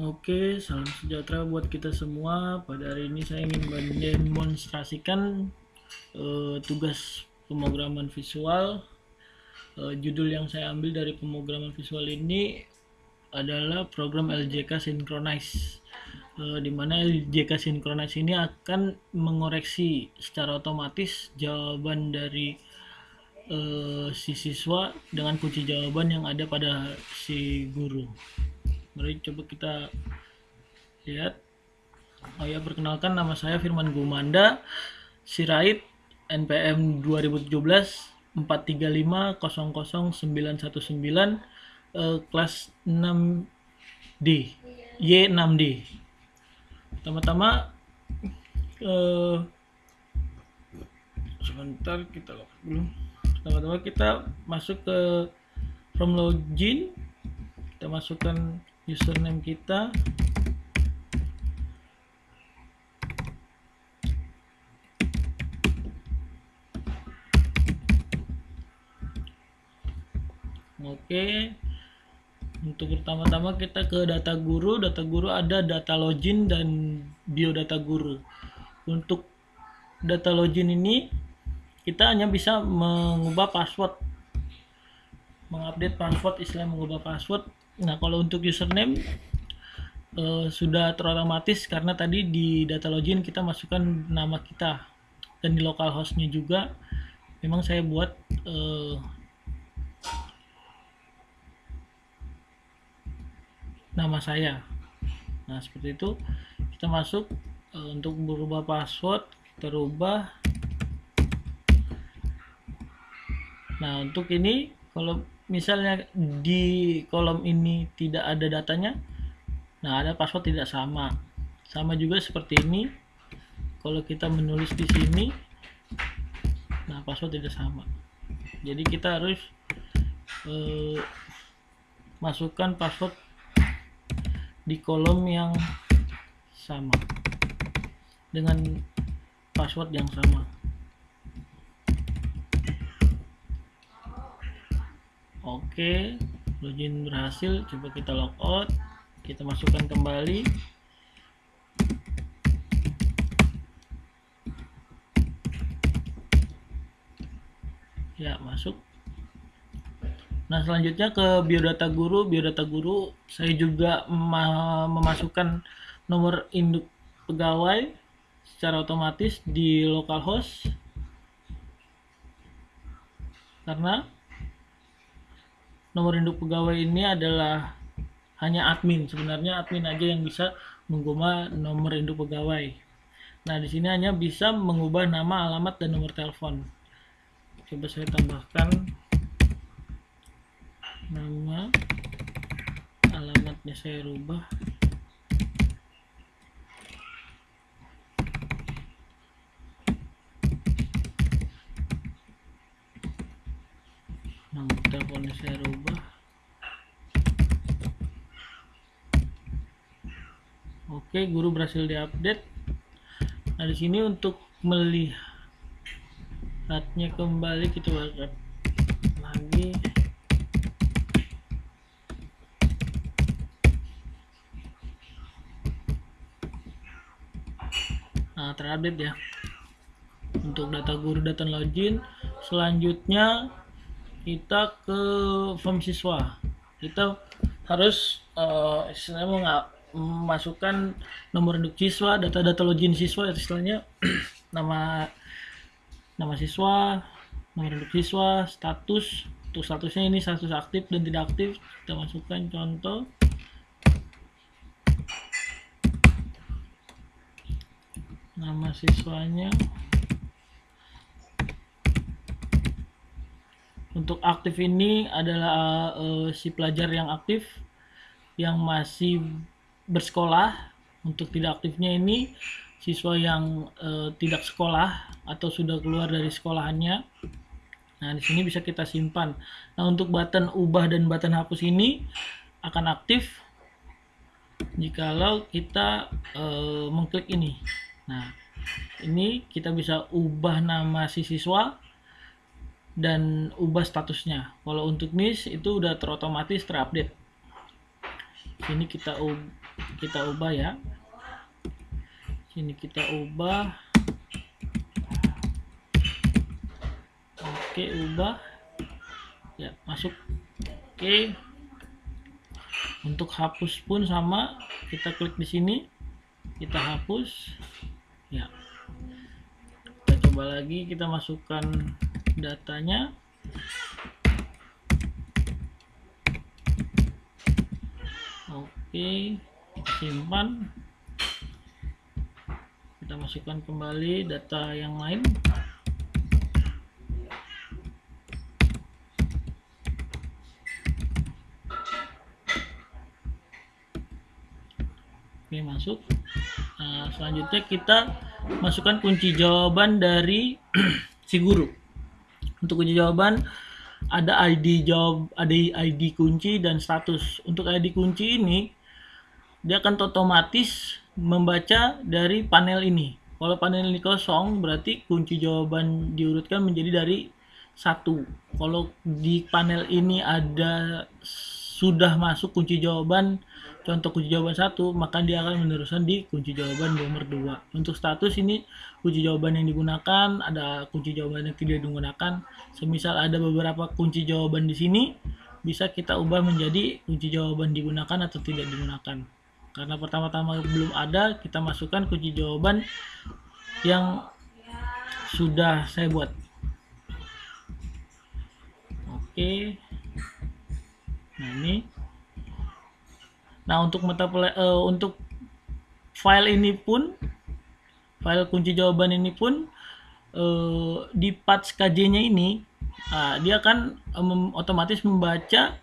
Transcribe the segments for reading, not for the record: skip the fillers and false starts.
Oke, salam sejahtera buat kita semua. Pada hari ini saya ingin mendemonstrasikan tugas pemrograman visual. Judul yang saya ambil dari pemrograman visual ini adalah program LJK Synchronize, di mana LJK Synchronize ini akan mengoreksi secara otomatis jawaban dari si siswa dengan kunci jawaban yang ada pada si guru. Mari coba kita lihat. Oh ya, perkenalkan, nama saya Firman Gumanda Sirait, NPM 2017 435000919, kelas 6D, Y6D. Pertama-tama sebentar, kita belum. Pertama-tama kita masuk ke from login, kita masukkan username kita. Oke, untuk pertama-tama kita ke data guru. Data guru ada data login dan biodata guru. Untuk data login ini kita hanya bisa mengubah password, mengupdate password, istilah mengubah password. Nah, kalau untuk username sudah terotomatis karena tadi di data login kita masukkan nama kita, dan di localhostnya juga memang saya buat nama saya. Nah, seperti itu. Kita masuk, untuk berubah password kita rubah. Nah, untuk ini kalau misalnya di kolom ini tidak ada datanya, nah ada password tidak sama. Sama juga seperti ini. Kalau kita menulis di sini, nah password tidak sama. Jadi kita harus masukkan password di kolom yang sama dengan password yang sama. Oke, login berhasil. Coba kita logout, kita masukkan kembali. Ya, masuk. Nah, selanjutnya ke biodata guru. Biodata guru saya juga memasukkan nomor induk pegawai secara otomatis di localhost, karena nomor induk pegawai ini adalah hanya admin. Sebenarnya admin aja yang bisa mengubah nomor induk pegawai. Nah, di sini hanya bisa mengubah nama, alamat, dan nomor telepon. Coba saya tambahkan nama, alamatnya saya rubah. Nomor teleponnya saya rubah. Oke, guru berhasil diupdate. Nah, di sini untuk melihatnya kembali kita buat lagi. Nah, terupdate ya untuk data guru, data login. Selanjutnya kita ke form siswa. Kita harus istilahnya memasukkan nomor induk siswa, data login siswa, istilahnya nama siswa, nomor induk siswa, status. Untuk statusnya ini status aktif dan tidak aktif. Kita masukkan contoh. Nama siswanya. Untuk aktif ini adalah si pelajar yang aktif, yang masih bersekolah. Untuk tidak aktifnya ini siswa yang tidak sekolah atau sudah keluar dari sekolahannya. Nah, di sini bisa kita simpan. Nah, untuk button ubah dan button hapus ini akan aktif jikalau kita mengklik ini. Nah, ini kita bisa ubah nama si siswa dan ubah statusnya. Kalau untuk NIS itu udah terotomatis terupdate. Sini kita kita ubah ya. Sini kita ubah. Oke, ubah. Ya, masuk. Oke. Untuk hapus pun sama, kita klik di sini, kita hapus. Ya. Kita coba lagi, kita masukkan datanya. Oke, kita simpan. Kita masukkan kembali data yang lain. Oke, masuk. Nah, selanjutnya kita masukkan kunci jawaban dari si guru. Untuk kunci jawaban ada ID kunci dan status. Untuk ID kunci ini dia akan otomatis membaca dari panel ini. Kalau panel ini kosong, berarti kunci jawaban diurutkan menjadi dari 1. Kalau di panel ini ada sudah masuk kunci jawaban, contoh kunci jawaban 1, maka dia akan meneruskan di kunci jawaban nomor 2. Untuk status ini kunci jawaban yang digunakan, ada kunci jawaban yang tidak digunakan. Semisal ada beberapa kunci jawaban di sini, bisa kita ubah menjadi kunci jawaban digunakan atau tidak digunakan. Karena pertama-tama belum ada, kita masukkan kunci jawaban yang sudah saya buat. Oke. Nah, ini. Nah, untuk untuk file ini pun, file kunci jawaban ini pun di path KJ-nya ini, dia akan otomatis membaca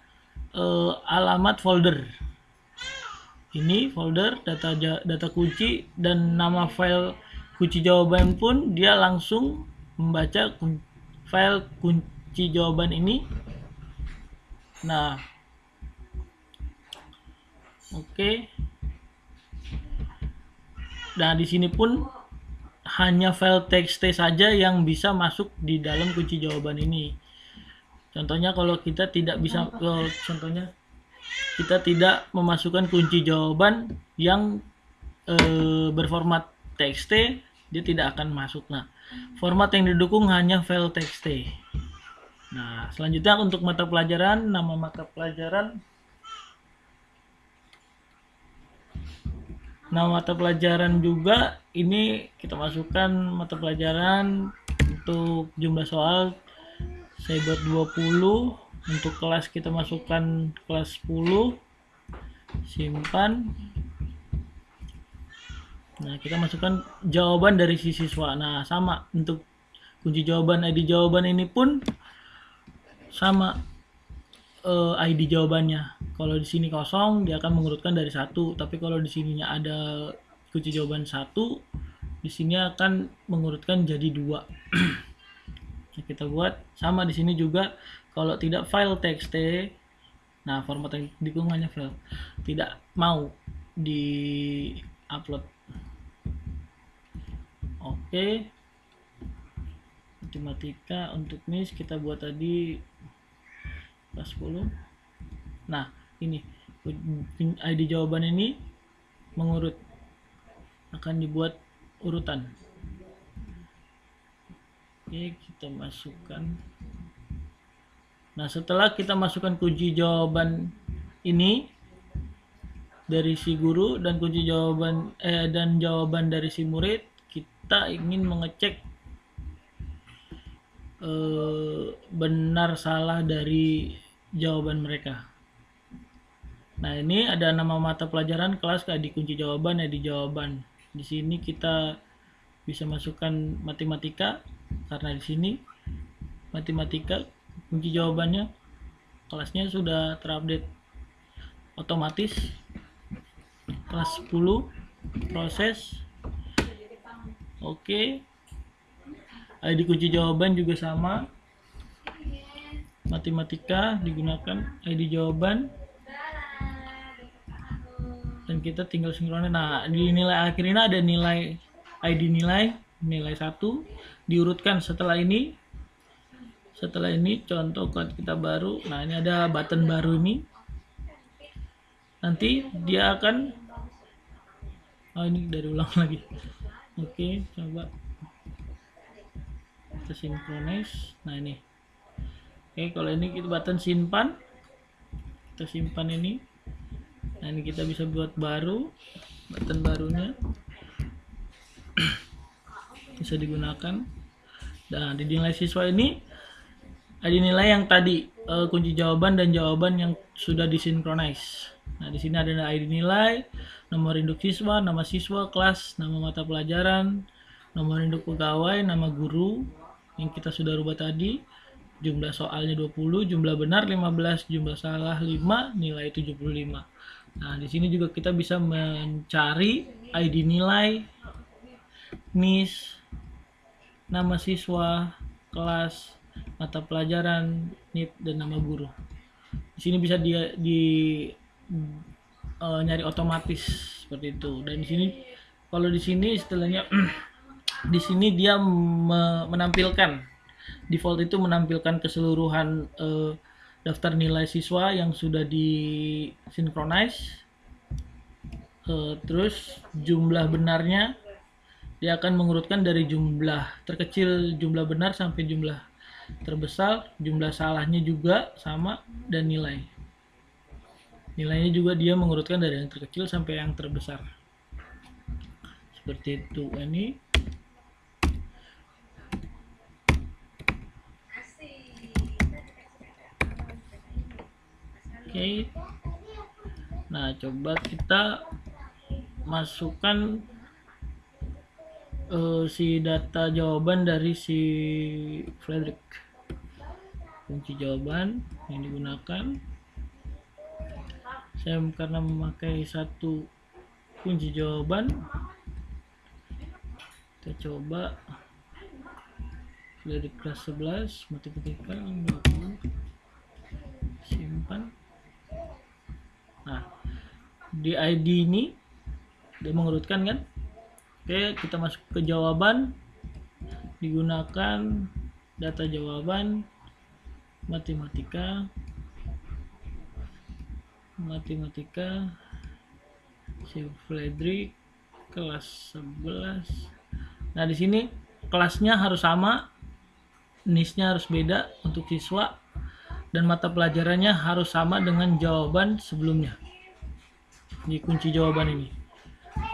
alamat folder. Ini folder data kunci, dan nama file kunci jawaban pun dia langsung membaca file kunci jawaban ini. Nah, oke. Nah, di sini pun hanya file txt saja yang bisa masuk di dalam kunci jawaban ini. Contohnya kalau kita tidak bisa, contohnya kita tidak memasukkan kunci jawaban yang berformat txt, dia tidak akan masuk. Nah, format yang didukung hanya file txt. Nah, selanjutnya untuk mata pelajaran, nama mata pelajaran. Nama mata pelajaran juga ini kita masukkan mata pelajaran. Untuk jumlah soal saya buat 20. Untuk kelas kita masukkan kelas 10. Simpan. Nah, kita masukkan jawaban dari si siswa. Nah, sama untuk kunci jawaban, ID jawaban ini pun sama, ID jawabannya. Kalau di sini kosong, dia akan mengurutkan dari 1. Tapi kalau di sininya ada kunci jawaban 1, di sini akan mengurutkan jadi 2. Nah, kita buat sama di sini juga. Kalau tidak file txt, nah format yang didukung hanya file, tidak mau di upload. Oke. Matematika untuk MIS kita buat tadi kelas 10. Nah, ini ID jawaban ini mengurut, akan dibuat urutan. Oke, kita masukkan. Nah, setelah kita masukkan kunci jawaban ini dari si guru dan kunci jawaban dan jawaban dari si murid, kita ingin mengecek benar salah dari jawaban mereka. Nah, ini ada nama mata pelajaran, kelas, ID kunci jawaban, ID jawaban. Di sini kita bisa masukkan matematika, karena di sini matematika kunci jawabannya, kelasnya sudah terupdate otomatis. Kelas 10 proses. Oke. ID kunci jawaban juga sama, matematika digunakan ID jawaban, dan kita tinggal sinkronis. Nah, di nilai akhir ini ada nilai ID nilai 1 diurutkan setelah ini. Setelah ini contoh code kita baru. Nah, ini ada button baru ini. Nanti dia akan Oh, ini dari ulang lagi. Oke, coba kita synchronize. Nah, ini. Oke, kalau ini kita button simpan, kita simpan ini. Nah, ini kita bisa buat baru, button barunya bisa digunakan. Nah, di nilai siswa ini ada nilai yang tadi kunci jawaban dan jawaban yang sudah disinkronize. Nah, di sini ada ID nilai, nomor induk siswa, nama siswa, kelas, nama mata pelajaran, nomor induk pegawai, nama guru yang kita sudah rubah tadi, jumlah soalnya 20, jumlah benar 15, jumlah salah 5, nilai 75. Nah, di sini juga kita bisa mencari ID nilai, NIS, nama siswa, kelas, mata pelajaran, NIP, dan nama guru. Di sini bisa nyari otomatis seperti itu. Dan di sini kalau di sini istilahnya di sini dia menampilkan default itu menampilkan keseluruhan daftar nilai siswa yang sudah disinkronize. Terus jumlah benarnya dia akan mengurutkan dari jumlah terkecil jumlah benar sampai jumlah terbesar, jumlah salahnya juga sama, dan nilainya juga dia mengurutkan dari yang terkecil sampai yang terbesar seperti itu. Ini oke. Nah, coba kita masukkan si data jawaban dari si Frederick. Kunci jawaban yang digunakan, saya karena memakai satu kunci jawaban, kita coba Frederick kelas 11 matematika 20, simpan. Nah, di ID ini dia mengurutkan kan. Oke, kita masuk ke jawaban, digunakan data jawaban matematika si Frederick kelas 11. Nah, di sini kelasnya harus sama, NIS-nya harus beda untuk siswa, dan mata pelajarannya harus sama dengan jawaban sebelumnya. Di kunci jawaban ini.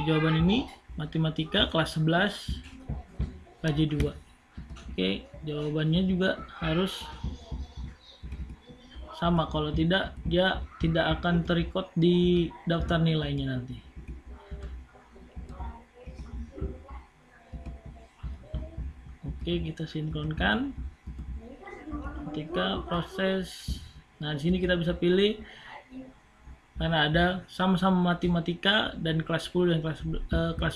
Di jawaban ini matematika kelas 11 KJ2. Oke, jawabannya juga harus sama, kalau tidak dia tidak akan terrecord di daftar nilainya nanti. Oke, kita sinkronkan ketika proses. Nah, di sini kita bisa pilih karena ada sama-sama matematika dan kelas 10 dan kelas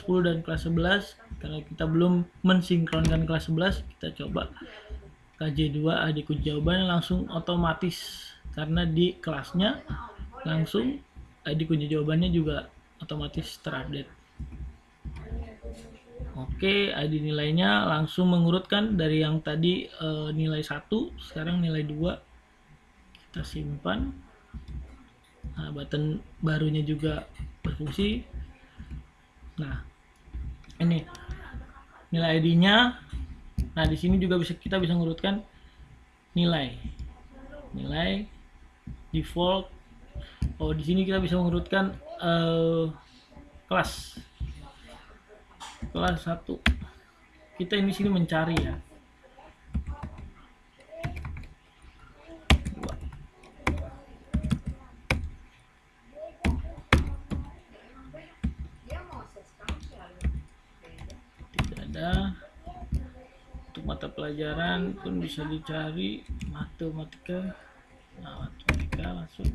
10 dan kelas 11. Karena kita belum mensinkronkan kelas 11, kita coba KJ2 ID kunci jawabannya langsung otomatis karena di kelasnya langsung ID kunci jawabannya juga otomatis terupdate. Oke, ID nilainya langsung mengurutkan dari yang tadi nilai 1, sekarang nilai 2. Kita simpan. Nah, button barunya juga berfungsi. Nah, ini nilai ID-nya. Nah, di sini juga kita bisa mengurutkan nilai default. Oh, di sini kita bisa mengurutkan kelas 1. Kita ini sini mencari ya. Untuk mata pelajaran pun bisa dicari matematika. Nah, matematika masuk.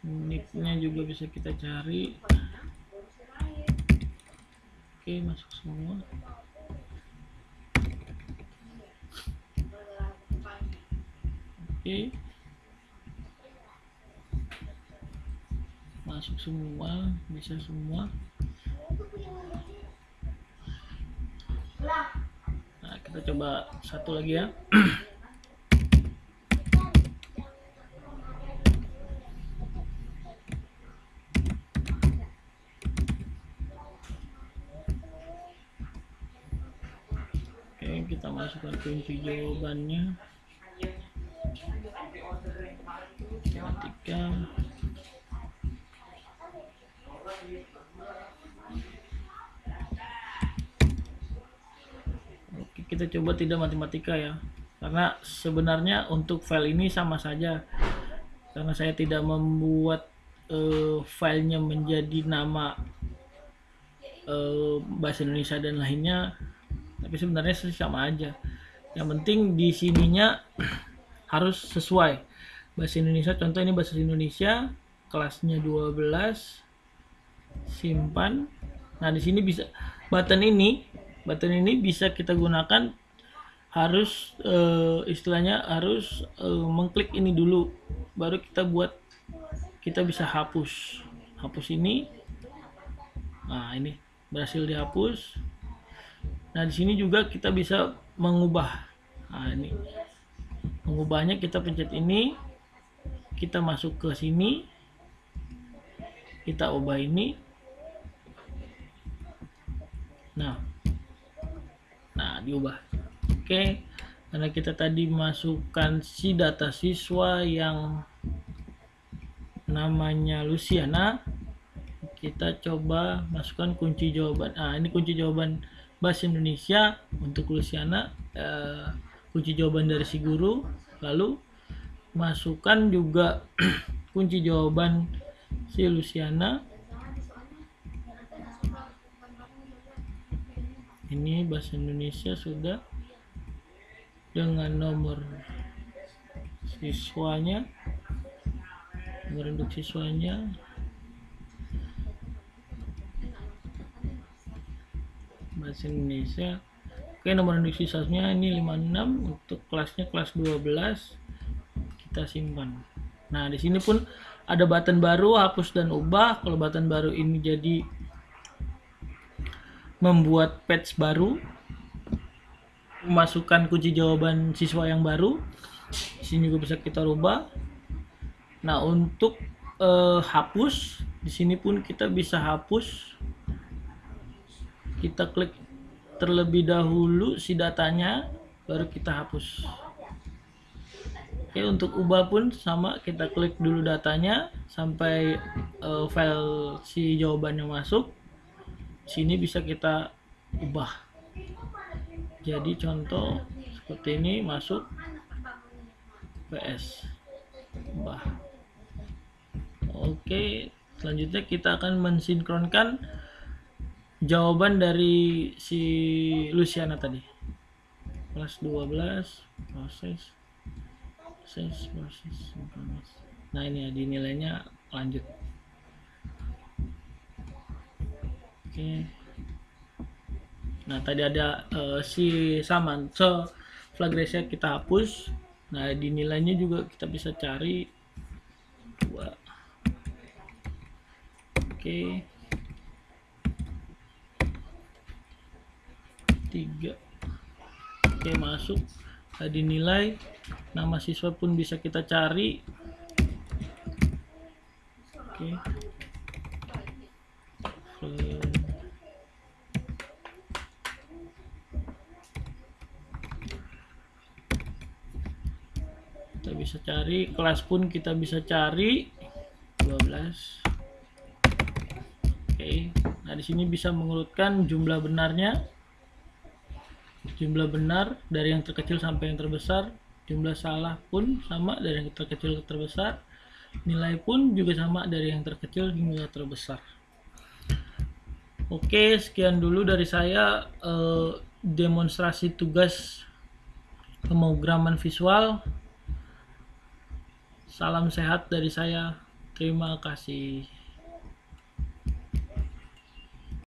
NIP-nya juga bisa kita cari. Oke, masuk semua. Oke, masuk semua, bisa semua. Nah, kita coba satu lagi ya. masukkan kunci jawabannya. Matematika. Oke, kita coba tidak matematika ya, karena sebenarnya untuk file ini sama saja, karena saya tidak membuat filenya menjadi nama bahasa Indonesia dan lainnya, tapi sebenarnya sama aja. Yang penting di sininya harus sesuai bahasa Indonesia. Contoh ini bahasa Indonesia, kelasnya 12, simpan. Nah, di sini bisa button ini bisa kita gunakan, harus istilahnya harus mengklik ini dulu, baru kita bisa hapus ini. Nah, ini berhasil dihapus. Nah, di sini juga kita bisa mengubah. Nah, ini mengubahnya, kita pencet ini, kita masuk ke sini, kita ubah ini. Nah diubah. Oke, karena kita tadi masukkan si data siswa yang namanya Luciana, kita coba masukkan kunci jawaban. Ini kunci jawaban bahasa Indonesia untuk Luciana, kunci jawaban dari si guru. Lalu masukkan juga kunci jawaban si Luciana. Ini bahasa Indonesia sudah dengan nomor siswanya, nomor induk siswanya. Bahasa Indonesia. Oke, nomor induk siswanya ini 56, untuk kelasnya kelas 12. Kita simpan. Nah, di sini pun ada button baru, hapus dan ubah. Kalau button baru ini jadi membuat page baru, masukkan kunci jawaban siswa yang baru. Di sini juga bisa kita rubah. Nah, untuk hapus, di sini pun kita bisa hapus. Kita klik terlebih dahulu si datanya, baru kita hapus. Oke, untuk ubah pun sama, kita klik dulu datanya sampai file si jawabannya masuk. Sini bisa kita ubah. Jadi contoh seperti ini, masuk PS, ubah. Oke, selanjutnya kita akan mensinkronkan jawaban dari si Luciana tadi. Kelas 12, proses. Nah, ini ya, dinilainya lanjut. Oke. Nah, tadi ada si Saman, so flag race kita hapus. Nah, dinilainya juga kita bisa cari 2. Oke. 3. Oke, masuk. Tadi nilai, nama siswa pun bisa kita cari. Oke. Kita bisa cari, kelas pun kita bisa cari 12. Oke. Nah, di sini bisa mengurutkan jumlah benarnya. Jumlah benar dari yang terkecil sampai yang terbesar. Jumlah salah pun sama dari yang terkecil ke terbesar. Nilai pun juga sama dari yang terkecil hingga terbesar. Oke, sekian dulu dari saya demonstrasi tugas pemrograman visual. Salam sehat dari saya. Terima kasih.